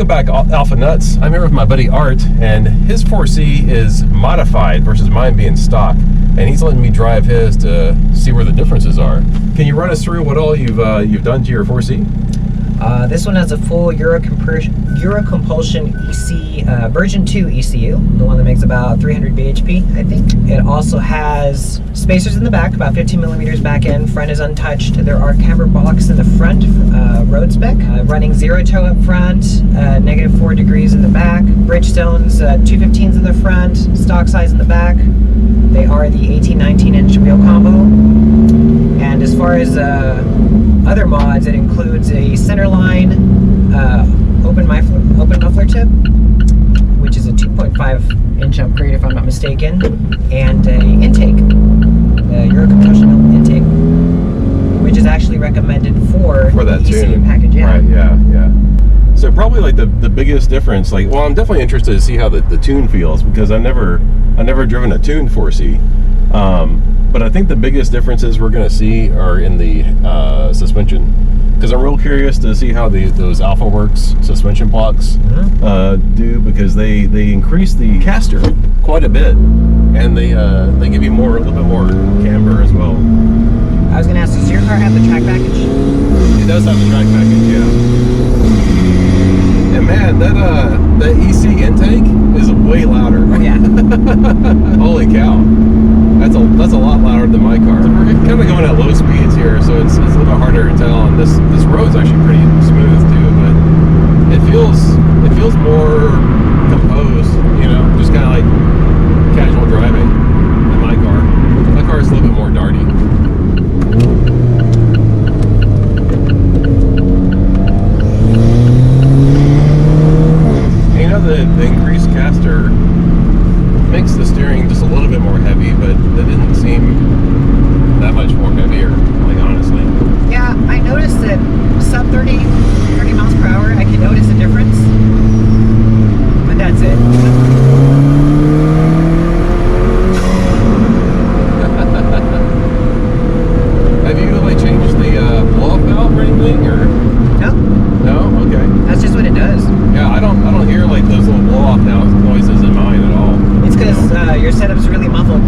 Welcome back, Alpha Nuts. I'm here with my buddy Art, and his 4C is modified versus mine being stock, and he's letting me drive his to see where the differences are. Can you run us through what all you've done to your 4C? This one has a full Euro-compulsion EC, version 2 ECU, the one that makes about 300 bhp, I think. It also has spacers in the back, about 15 millimeters back end. Front is untouched. There are camber blocks in the front, road spec, running zero toe up front, -4 degrees in the back. Bridgestones, 215s in the front, stock size in the back. They are the 18-19 inch wheel combo. And as far as other mods, it includes a centerline open muffler tip, which is a 2.5 inch upgrade if I'm not mistaken, and a intake, Euro compulsion intake, which is actually recommended for that the ECU tune package. Yeah. Right. Yeah. So probably like the biggest difference, like, well, I'm definitely interested to see how the tune feels, because I've never driven a tuned 4C. But I think the biggest differences we're going to see are in the suspension, because I'm real curious to see how those Alfaworks suspension blocks do, because they increase the caster quite a bit, and they give you a little bit more camber as well. I was going to ask, does your car have the track package? It does have the track package, yeah. And man, that EC intake is way louder. Oh yeah. Holy cow. That's a lot louder than my car. We're kind of going at low speeds here, so it's a little bit harder to tell. And this road's actually pretty smooth too, but it feels more composed. You know, just kind of like casual driving than my car. My car is a little bit more darty. And you know, the increased caster makes the steering just a little bit more heavy, but it didn't seem that much more heavier, like, honestly. Yeah, I noticed that sub 30 miles per hour, I can notice a difference, but that's it. Have you like changed the blow-up valve or anything, or? No. No? Okay. That's just what it does. Yeah, I don't hear like those little blow-off noises in mine at all. It's because your setup's really muffled.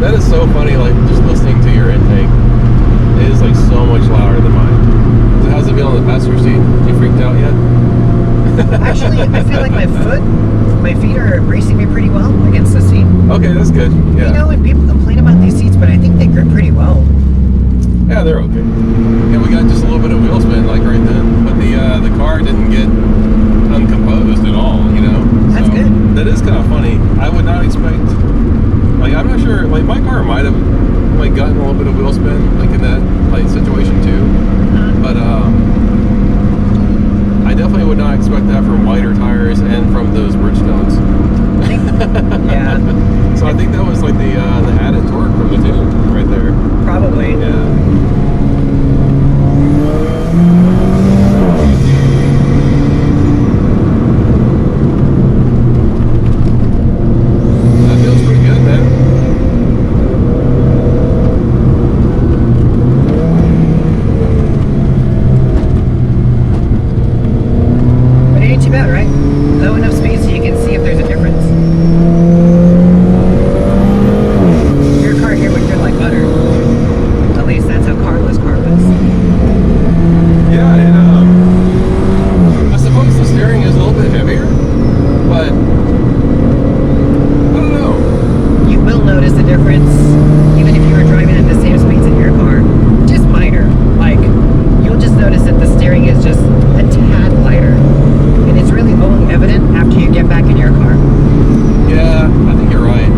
That is so funny, like, just listening to your intake. It is like so much louder than mine. So how's it feel on the passenger seat? You freaked out yet? Actually, I feel like my feet are bracing me pretty well against the seat. Okay, that's good. Yeah. You know, when people complain about these seats, but I think they grip pretty well. Yeah, they're okay. Yeah, we got just a little bit of wheel spin, like, right then, but the car didn't get uncomposed at all, you know? That's good. That is kind of funny. I would not expect, like, I'm not sure, like, my car might have, like, gotten a little bit of wheel spin, like, in that, like, situation too, but, I definitely would not expect that from wider tires and from those Bridgestones. Yeah. So I think that was like the added torque from the tune right there. Probably. Yeah. That feels pretty good, man. But it ain't too bad, right? Low enough speed so you can see if there's a difference. Your car here would feel like butter. At least that's how Carla's car was. Yeah, and I suppose the steering is a little bit heavier, but I don't know. You will notice the difference even if you were driving at the same speeds in your car. Just minor. Like, you'll just notice that the steering is just a tad lighter. And it's really only evident after you get back in your car. Yeah, I think you're right.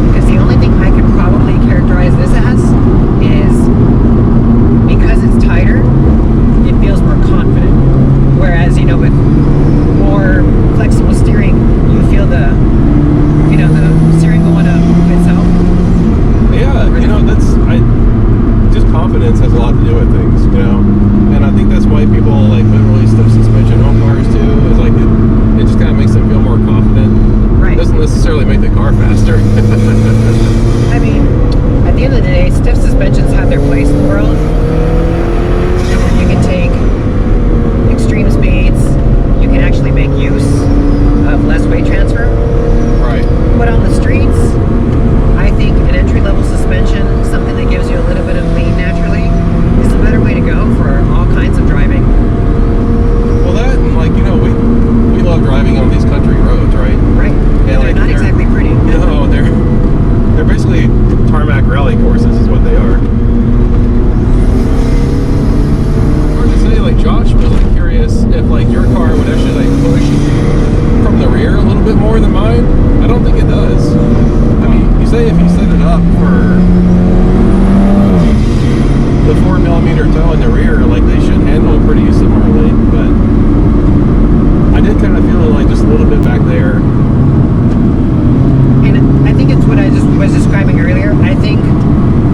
Because the only thing I could probably characterize this as is, because it's tighter, it feels more confident. Whereas, you know, with more flexible steering, you feel the steering going to move itself. Yeah, you know, just confidence has a lot to do with things, you know, and I think that's why people like put really stiff suspension on cars too. Is like it just kind of makes them feel more confident. Right. Doesn't necessarily make the car faster. I mean, at the end of the day, stiff suspensions have their place in the world. You can take extreme speeds. You can actually make use of less weight transfer. Right. But on the streets, I think an entry-level suspension, something that gives you a little bit of lean naturally, is a better way to go for all kinds of driving. Well, that and like, you know, we love driving on these country roads, right? Right. And They're like, not exactly pretty. No, they're basically tarmac rally courses is what they are. Hard to say, like Josh was like curious if like your car would actually like push from the rear a little bit more than mine. I don't think it does. I mean, you say if you set it up for the 4mm toe in the rear, like they should handle it pretty similarly, but I did kind of feel it like just a little bit back there. And I think it's what I just was describing earlier. I think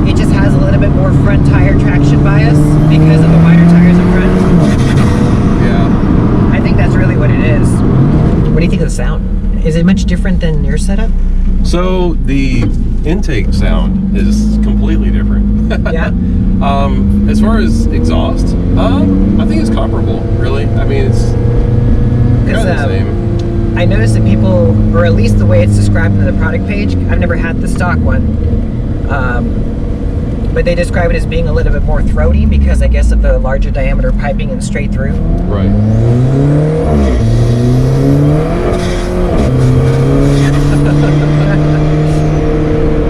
it just has a little bit more front tire traction bias because of the wider tires in front. Yeah. I think that's really what it is. What do you think of the sound? Is it much different than your setup? So the intake sound is completely different. Yeah. As far as exhaust, I think it's comparable, really. I mean, it's kind of the same. I noticed that people, or at least the way it's described in the product page, I've never had the stock one, but they describe it as being a little bit more throaty because I guess of the larger diameter piping and straight through. Right.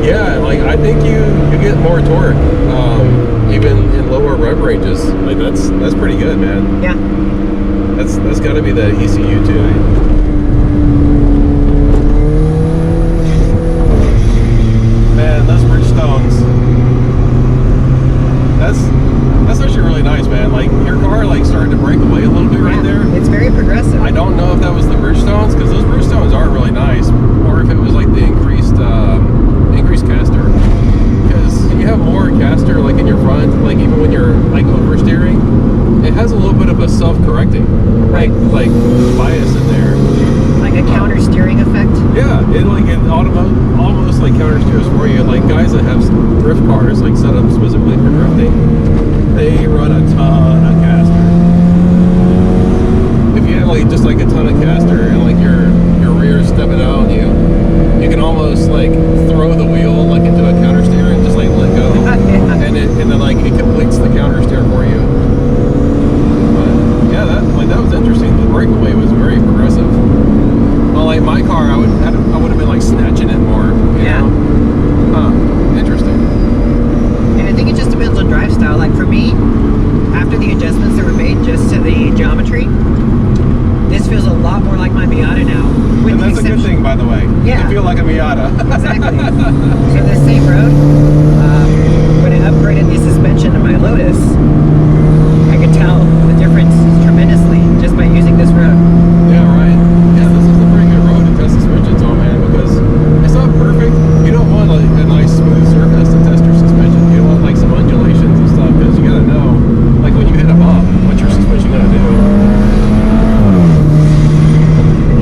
Yeah, like I think you get more torque, even in lower rev ranges. Like that's pretty good, man. Yeah. That's got to be the ECU too. Man, those Bridgestones. That's actually really nice, man. Like your car like started to break away a little bit right there. It's very progressive. I don't know if that was the Bridgestones because those Bridgestones are really nice, or if it was like the increased caster. Because when you have more caster like in your front, like even when you're like oversteering, it has a little bit of a self-correcting like bias in there. Like a counter steering effect. Yeah, it almost like counter steers for you. Like guys that have drift cars like set up specifically for drifting, they run a ton of caster. If you have like just like a ton of caster and like your rear stepping out on you, you can almost like throw the wheel like into a counter steer and just like let go, and then like it completes the counter steer for you. But yeah, that was interesting. The breakaway was very progressive. Well, like my car, I would have been like snatching it more. You know? Huh. Interesting. And I think it just depends on drive style. Like for me, after the adjustments that were made just to the geometry, this feels a lot more like my Miata now. And that's a good thing, by the way. Yeah. You feel like a Miata. Exactly. So this same road, when I upgraded the suspension to my Lotus, I could tell the difference tremendously just by using this road. Yeah, right. Yeah, this is a pretty good road to test suspensions on, man, because it's not perfect. You don't want like a nice smooth surface to test your suspension. You don't want like some undulations and stuff because you gotta know, like when you hit a bump, what's your suspension gonna do?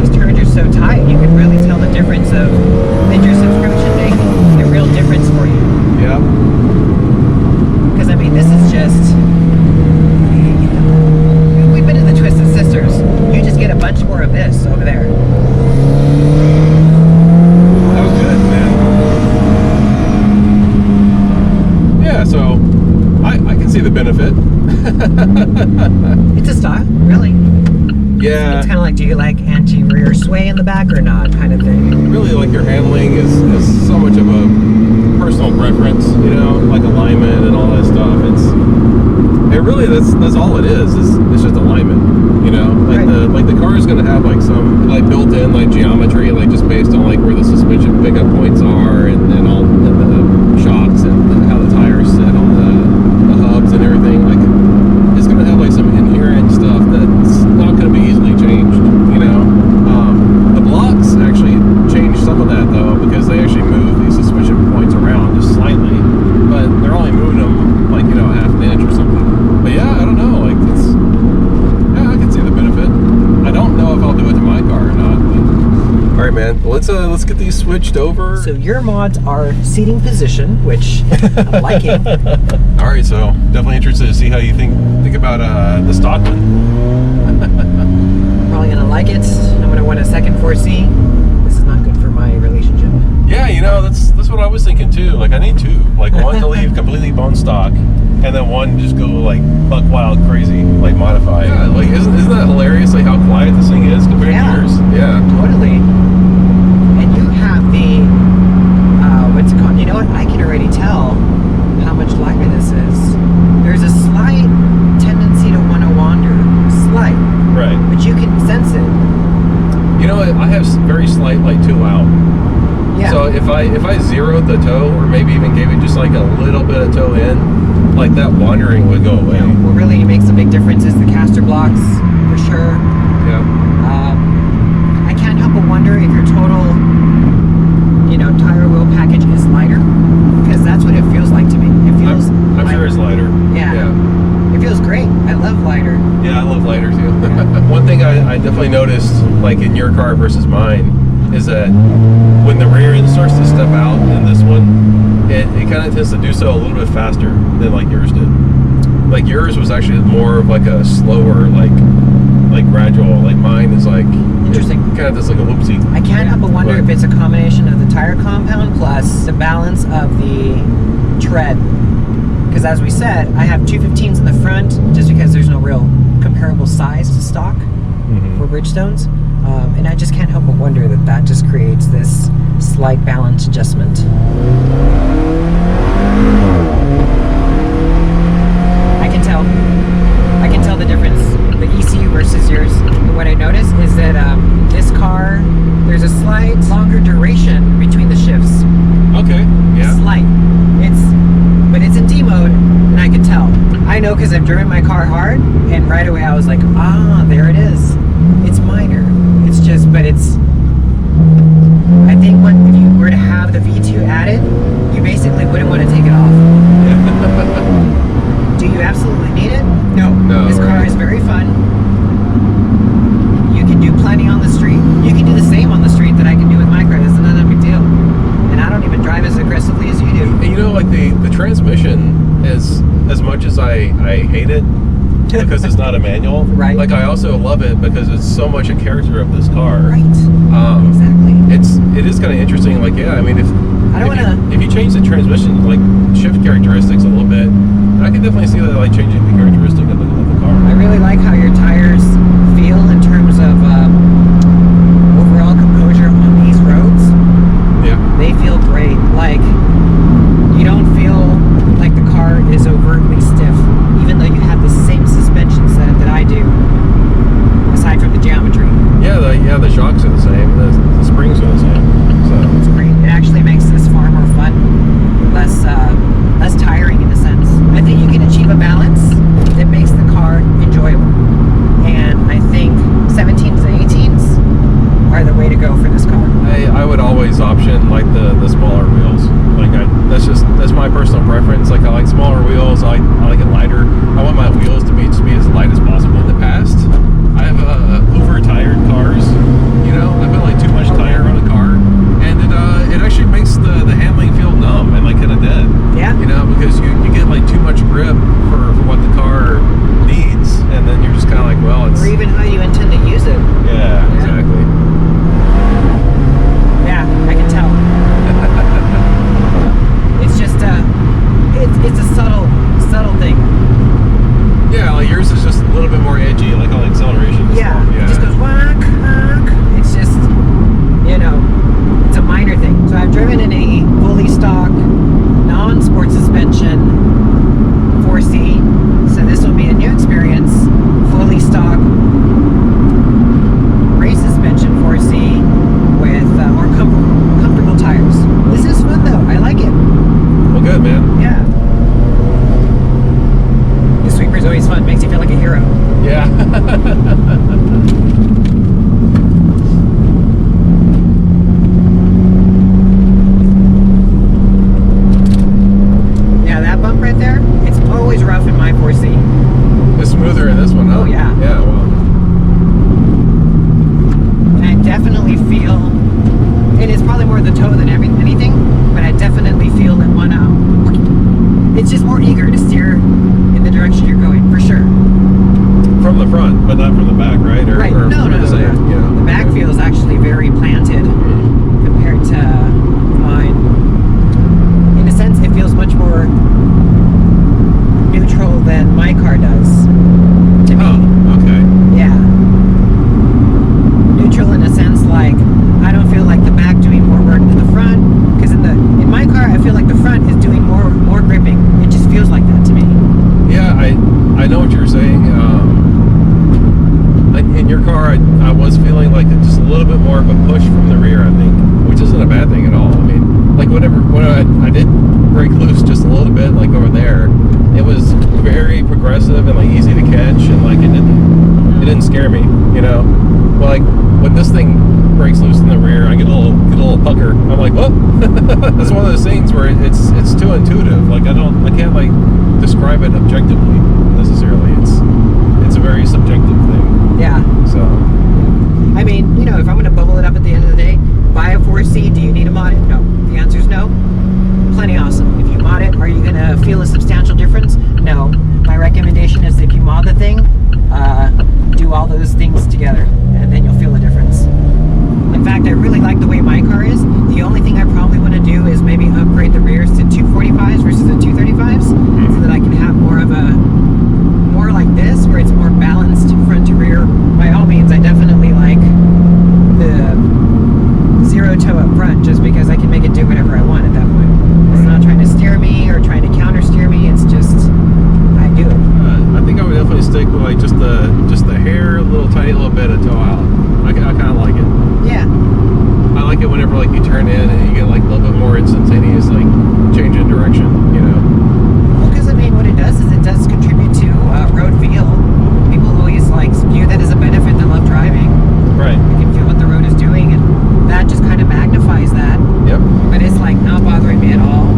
These turns are so tight, you can really tell the difference of did your subscription make a real difference for you. Yeah. Because I mean, this is just, you know, we've been in the Twisted Sisters. You just get a bunch more of this over there. That was good, man. Yeah, so I can see the benefit. It's a style, really. Yeah. It's kind of like, do you like anti-rear sway in the back or not, kind of thing. Really, like your handling is so much of a personal preference, you know, like alignment and all that stuff. It really that's all it is. It's just alignment, you know. Like the car is gonna have like some like built-in like geometry, like just based on like where the suspension pickup points are and all and the shocks and how the tires sit on the hubs and everything. Like it's gonna have like some inherent stuff that's not gonna be easily changed, you know. The blocks actually change some of that though because they actually move these suspension points around just slightly, but they're only moving them like, you know, half an inch or something. But yeah, I don't know, like I can see the benefit. I don't know if I'll do it to my car or not. But... All right, man. let's get these switched over. So your mods are seating position, which I'm liking. All right, so definitely interested to see how you think about the stock one. Probably gonna like it. I'm gonna want a second 4C. This is not good for my relationship. Yeah, you know, that's what I was thinking too. Like, I need two. Like, one to leave completely bone stock, and then one just go like buck wild crazy, like modified. Yeah, like isn't that hilarious? Like how quiet this thing is compared to yours. Yeah, totally. And you have the what's it called? You know what? I can already tell how much lighter this is. There's a slight tendency to want to wander, slight, right. but you can sense it. You know, I have very slight like toe out. Yeah. So if I zeroed the toe, or maybe even gave it just like a little bit of toe in, like that wandering would go away. Yeah, what really makes a big difference is the caster blocks, for sure. Yeah. I can't help but wonder if your total, tire wheel package is lighter, because that's what it feels like to me. It feels. I'm sure it's lighter. Yeah. It feels great. I love lighter. Yeah, I love lighter too. Yeah. One thing I definitely noticed, like in your car versus mine, is that when the rear end starts to step out in this one, it kind of tends to do so a little bit faster than like yours did. Like yours was actually more of like a slower, like gradual. Like mine is like interesting. Kind of just like a whoopsie. I can't help but wonder if it's a combination of the tire compound plus the balance of the tread. Because as we said, I have 215s in the front just because there's no real comparable size to stock for Bridgestones. And I just can't help but wonder that just creates this slight balance adjustment. I can tell the difference, the ECU versus yours. And what I noticed is that this car, there's a slight longer duration between the shifts. Okay, yeah. Slight. But it's in D mode, and I can tell. I know because I've driven my car hard, and right away I was like, there it is. It's minor. It's just, but it's, I think if you were to have the V2 added, you basically wouldn't want to take it off. Do you absolutely need it? No. This car is very fun. You can do plenty on the street. You can do the same on the street that I can do with my car. It's not a big deal. And I don't even drive as aggressively as you do. And you know, like the transmission, as much as I hate it, because it's not a manual. Right. Like I also love it because it's so much a character of this car. Right. Exactly. It is kind of interesting. Like, yeah, I mean, if you change the transmission, like shift characteristics a little bit, I can definitely see that, like changing the characteristic of the car. I really like how your tires feel in terms of overall composure on these roads. Yeah. They feel great. Like, you don't feel like the car is overtly stiff, even though you have the same suspension setup that I do, aside from the geometry. Yeah, the shocks are the same. The springs are the same. So it's great. It actually makes this far more fun, less tiring in a sense. I think you can achieve a balance that makes the car enjoyable, and I think 17s and 18s are the way to go for this car. I would always option like the smaller wheels. Like that's my personal preference. Like I like smaller wheels. I like it lighter. I want my wheels to be as light as possible. In the past, I have over-tired cars. You know, I put like too much tire on a car, and it actually makes the handling feel numb and like kind of dead. Yeah. You know, because you get like too much grip for what the car needs, and then you're just kind of like, well, it's. Or even how you intend to use it. Yeah, exactly. Yeah, I can tell. It's just it's a subtle thing. Yeah, like yours is just a little bit more edgy, like on acceleration. Yeah, it just goes whack, whack. It's just, it's a minor thing. So I've driven in a fully stock, non-sport suspension 4C. So this will be a new experience. Fully stock race suspension 4C with more comfortable tires. This is fun though. I like it. Well, good, man. Yeah. The sweeper's always fun. Makes you feel like a hero. Yeah. Yeah, that more of a push from the rear, I think, which isn't a bad thing at all. I mean, like when I did break loose just a little bit, like over there, it was very progressive and like easy to catch, and like it didn't scare me, you know. Well, like when this thing breaks loose in the rear, I get a little pucker. I'm like, what? That's one of those things where it's too intuitive. Like I can't like describe it objectively necessarily. It's a very subjective thing. Yeah. So, I mean, you know, if I'm going to bubble it up at the end of the day, buy a 4C. Do you need to mod it? No. The answer is no. Plenty awesome. If you mod it, are you going to feel a substantial difference? No. My recommendation is if you mod the thing, do all those things together, and then you'll feel a difference. In fact, I really like the way my car is. The only thing I probably want to do is maybe upgrade the rears to 245s versus the 235s, so that I can have more like this, where it's more balanced front to rear. By all means, I definitely like the zero toe up front, just because I can make it do whatever I want at that point. It's not trying to steer me or trying to counter steer me. It's just I do it. I think I would definitely stick with like just the hair, tiny little bit of toe out. I kind of like it. Yeah. I like it whenever like you turn in and you get like a little bit more instantaneous like change in direction, you know. Well, because I mean, what it does is it does contribute to road feel. People always like view that as a benefit that love driving. Right. You can feel what the road is doing, and that just kind of magnifies that. Yep. But it's like not bothering me at all.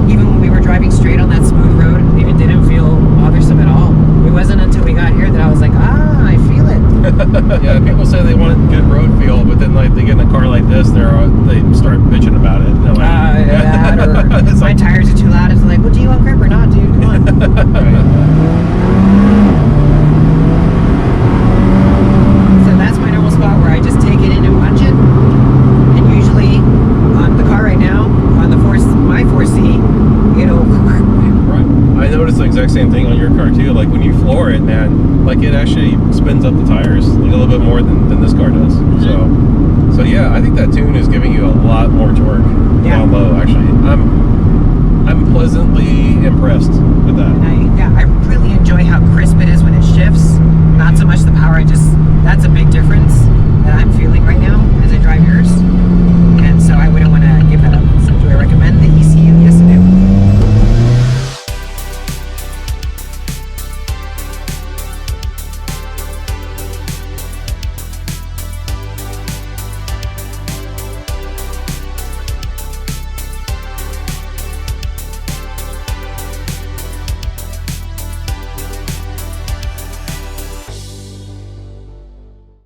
Even when we were driving straight on that smooth road, it didn't feel bothersome at all. It wasn't until we got here that I was like, I feel it. Yeah, people say they want good road feel, but then like they get in a car like this, they start bitching about it. They're like, That or my tires are too loud. It's like, well, do you want grip or not, dude? Come on. Right. So that's my normal spot where I just take it in and punch it. And usually on the car right now, on my 4C, it'll. Right. I noticed the exact same thing on your car too. Like when you floor it, man, like it actually spins up the tires like a little bit more than this car does. So yeah, I think that tune is giving you a lot more torque down low. Actually, I'm pleasantly impressed with that. And I really enjoy how crisp it is when it shifts. Not so much the power. That's a big difference that I'm feeling right now as I drive yours.